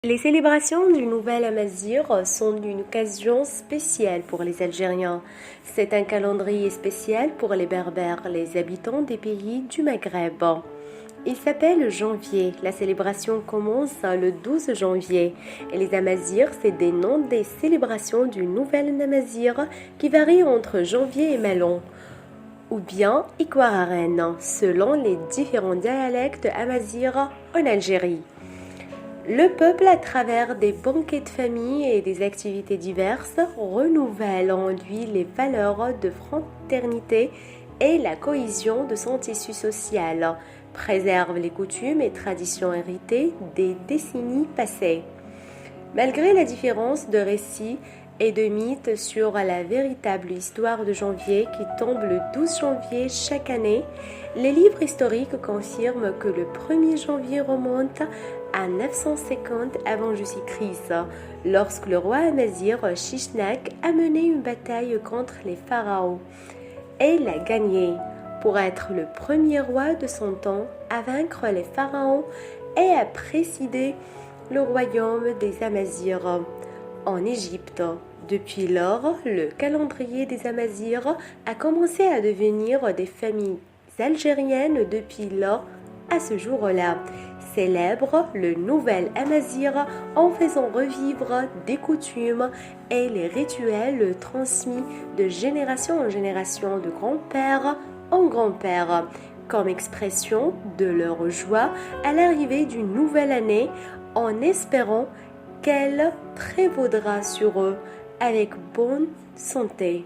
Les célébrations du Nouvel Amazigh sont une occasion spéciale pour les Algériens. C'est un calendrier spécial pour les Berbères, les habitants des pays du Maghreb. Il s'appelle janvier. La célébration commence le 12 janvier. Et les Amazighs, c'est des noms des célébrations du Nouvel Amazigh qui varient entre janvier et Malon, ou bien Ikwararen, selon les différents dialectes amazighs en Algérie. Le peuple, à travers des banquets de famille et des activités diverses, renouvelle en lui les valeurs de fraternité et la cohésion de son tissu social, préserve les coutumes et traditions héritées des décennies passées. Malgré la différence de récits et de mythes sur la véritable histoire de janvier qui tombe le 12 janvier chaque année, les livres historiques confirment que le 1er janvier remonte à 950 avant Jésus-Christ, lorsque le roi Amazigh Shishnak a mené une bataille contre les pharaons et l'a gagné pour être le premier roi de son temps à vaincre les pharaons et à présider le royaume des Amazighs en Égypte. Depuis lors, le calendrier des Amazighs a commencé à devenir des familles algériennes depuis là à ce jour-là. Célèbre le Nouvel Amazigh en faisant revivre des coutumes et les rituels transmis de génération en génération, de grand-père en grand-père, comme expression de leur joie à l'arrivée d'une nouvelle année, en espérant qu'elle prévaudra sur eux avec bonne santé.